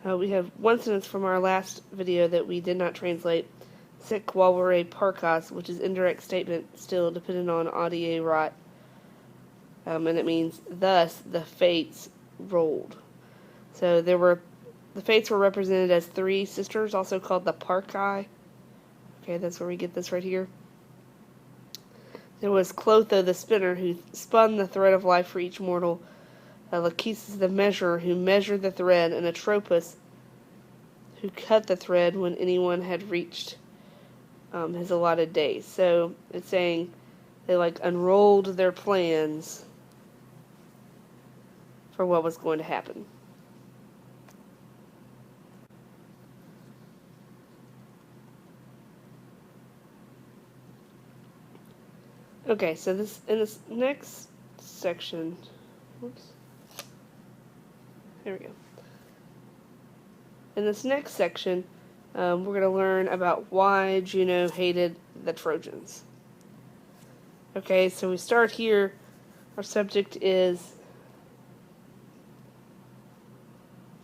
We have one sentence from our last video that we did not translate. Sic qualvere parcas, which is indirect statement still dependent on audie rot. And it means, thus the fates rolled. So the fates were represented as three sisters, also called the Parcae. Okay, that's where we get this right here. There was Clotho the spinner, who spun the thread of life for each mortal. Lachesis the measurer, who measured the thread, and Atropos, who cut the thread when anyone had reached his allotted days. So it's saying they unrolled their plans for what was going to happen. Okay, so in this next section, whoops, there we go. In this next section, we're going to learn about why Juno hated the Trojans. Okay, so we start here. Our subject is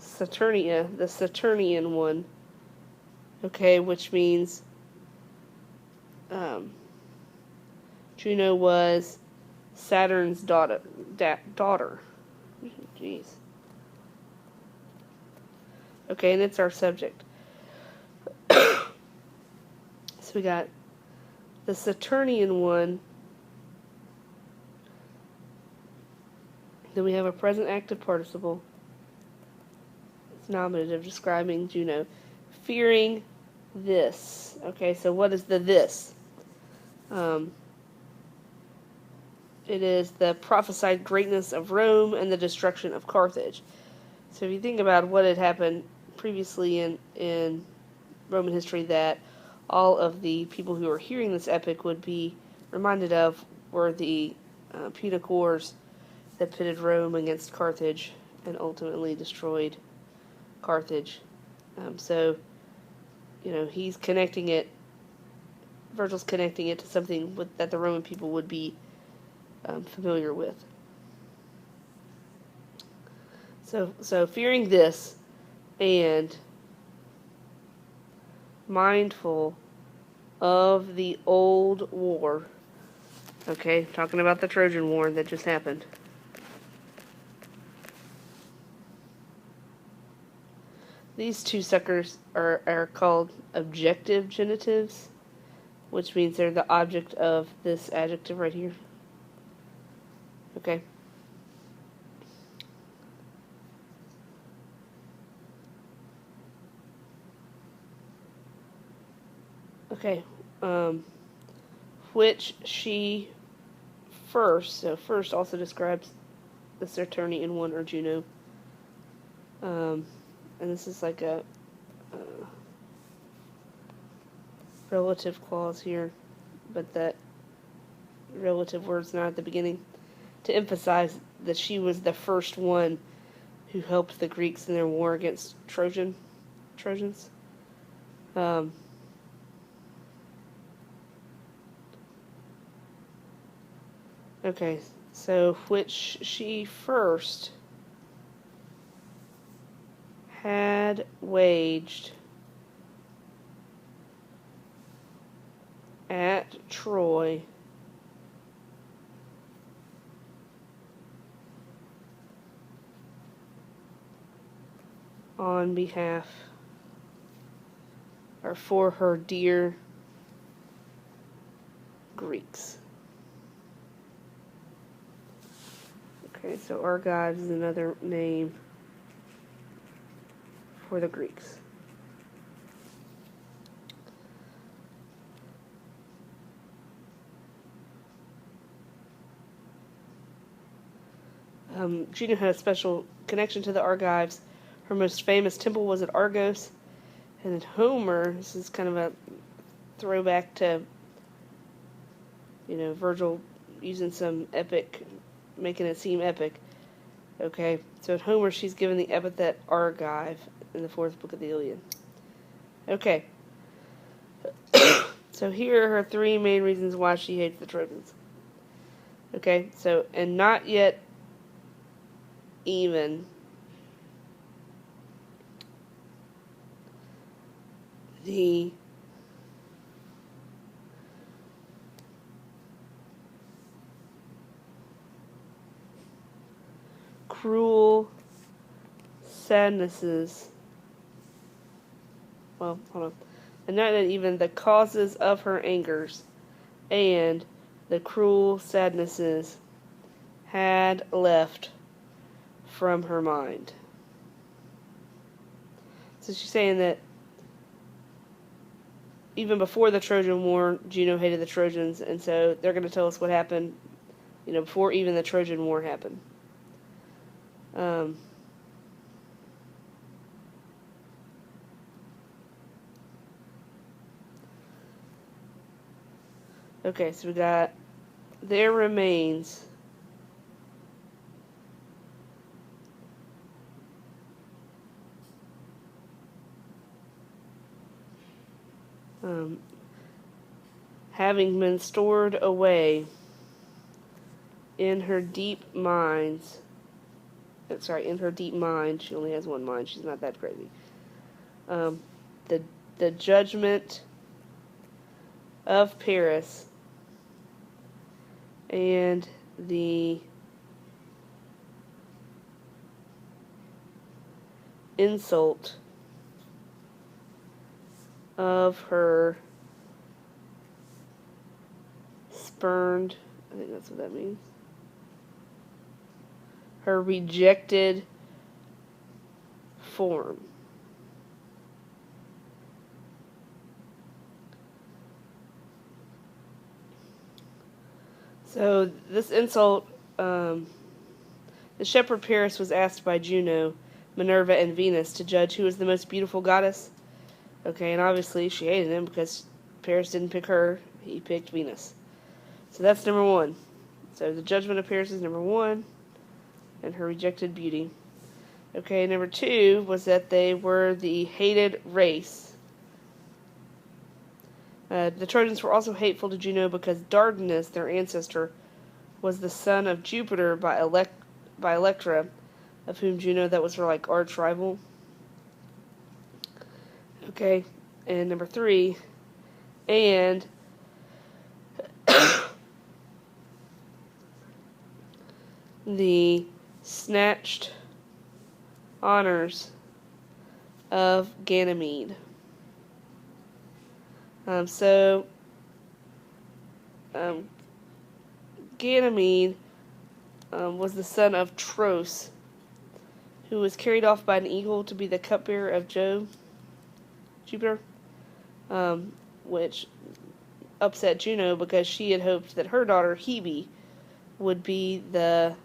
Saturnia, the Saturnian one. Okay, which means Juno was Saturn's daughter. Jeez. Okay, and it's our subject. So we got the Saturnian one. Then we have a present active participle. It's nominative describing Juno. Fearing this. Okay, so what is the this? It is the prophesied greatness of Rome and the destruction of Carthage. So if you think about what had happened previously in Roman history that all of the people who were hearing this epic would be reminded of were the Punic Wars that pitted Rome against Carthage and ultimately destroyed Carthage. So, he's connecting it, Vergil's connecting it to something that the Roman people would be familiar with. So fearing this and mindful of the old war, okay, talking about the Trojan War that just happened. These two suckers are called objective genitives, which means they're the object of this adjective right here. Okay. Okay. Which she first, so first also describes the Saturnian one, or Juno. And this is like a relative clause here, but that relative word's not at the beginning, to emphasize that she was the first one who helped the Greeks in their war against Trojans. Okay, so which she first had waged at Troy on behalf, or for her dear Greeks. Okay, so Argives is another name for the Greeks. Juno had a special connection to the Argives. Her most famous temple was at Argos. And in Homer, this is kind of a throwback to, Vergil using some epic, making it seem epic. Okay, so at Homer, she's given the epithet Argive in the 4th book of the Iliad. Okay. So here are her 3 main reasons why she hates the Trojans. Okay, so, and not yet even the cruel sadnesses. Well, hold on. And not even the causes of her angers and the cruel sadnesses had left from her mind. So she's saying that even before the Trojan War, Juno hated the Trojans, and so they're going to tell us what happened, before even the Trojan War happened. Okay, so we got there remains having been stored away in her deep minds. In her deep mind. She only has one mind. She's not that crazy. The judgment of Paris and the insult of her spurned, I think that's what that means, her rejected form. So this insult, the shepherd Paris was asked by Juno, Minerva, and Venus to judge who was the most beautiful goddess. Okay, and obviously she hated him because Paris didn't pick her, he picked Venus. So that's number one. So the judgment of Paris is number one, and her rejected beauty. Okay, number two was that they were the hated race. The Trojans were also hateful to Juno because Dardanus, their ancestor, was the son of Jupiter by Electra, of whom Juno, that was her arch rival. Okay, and number three, and the snatched honors of Ganymede. Ganymede was the son of Tros, who was carried off by an eagle to be the cupbearer of Jupiter, which upset Juno because she had hoped that her daughter Hebe would be the,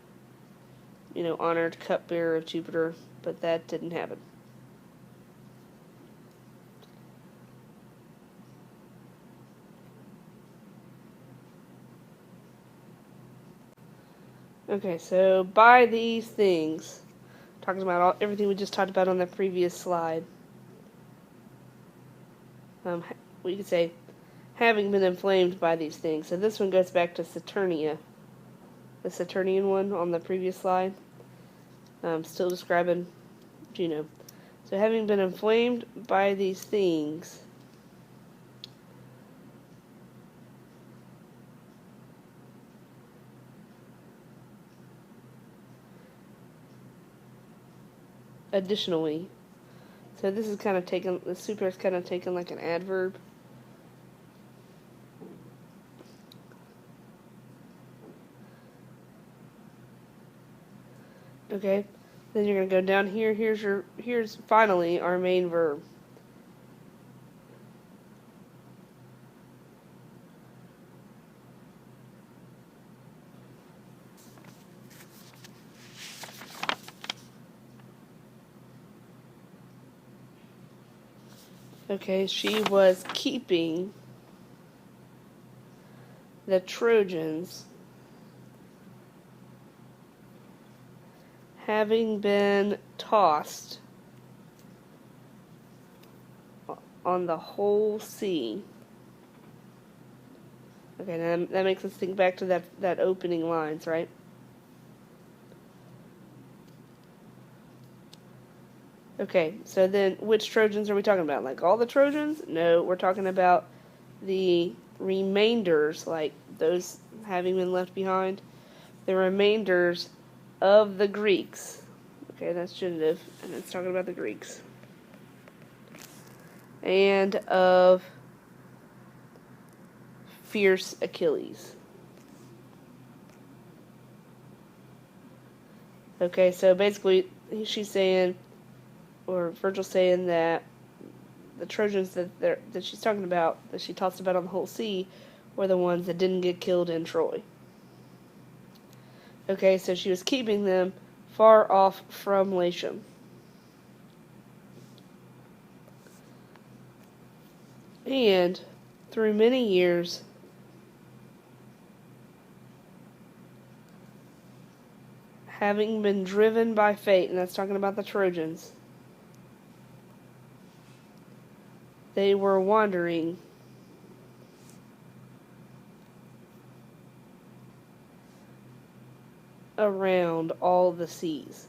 honored cupbearer of Jupiter, but that didn't happen. Okay, so by these things, talking about everything we just talked about on the previous slide, we could say, having been inflamed by these things. So this one goes back to Saturnia, the Saturnian one on the previous slide, still describing Juno. So having been inflamed by these things, additionally, so this is kind of taken, the super is kind of taken like an adverb. Okay, then you're going to go down here. Here's finally our main verb. Okay, she was keeping the Trojans, having been tossed on the whole sea. Okay, now that makes us think back to that opening lines, right? Okay, so then which Trojans are we talking about? Like all the Trojans? No, we're talking about the remainders, like those having been left behind. The remainders of the Greeks. Okay, that's genitive, and it's talking about the Greeks. And of fierce Achilles. Okay, so basically she's saying, or Vergil's saying that the Trojans that she's talking about, that she talks about on the whole sea, were the ones that didn't get killed in Troy. Okay, so she was keeping them far off from Latium. And through many years, having been driven by fate, and that's talking about the Trojans, they were wandering around all the seas.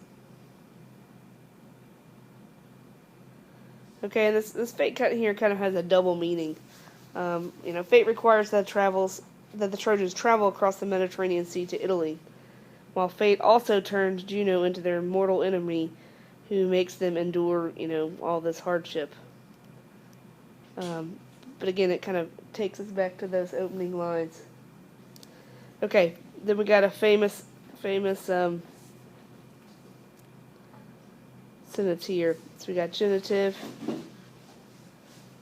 Okay, and this fate cut here kind of has a double meaning. Fate requires that the Trojans travel across the Mediterranean Sea to Italy, while fate also turns Juno into their mortal enemy, who makes them endure, all this hardship. But again, it kind of takes us back to those opening lines. Okay, then we got a famous sentence here. So we got genitive,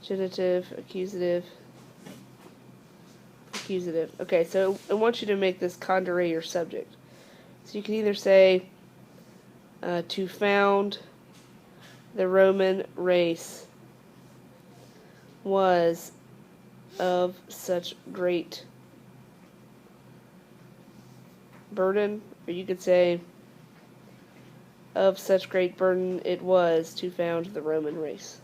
accusative, accusative. Okay, so I want you to make this condire your subject. So you can either say, to found the Roman race was of such great burden, or you could say, of such great burden it was to found the Roman race.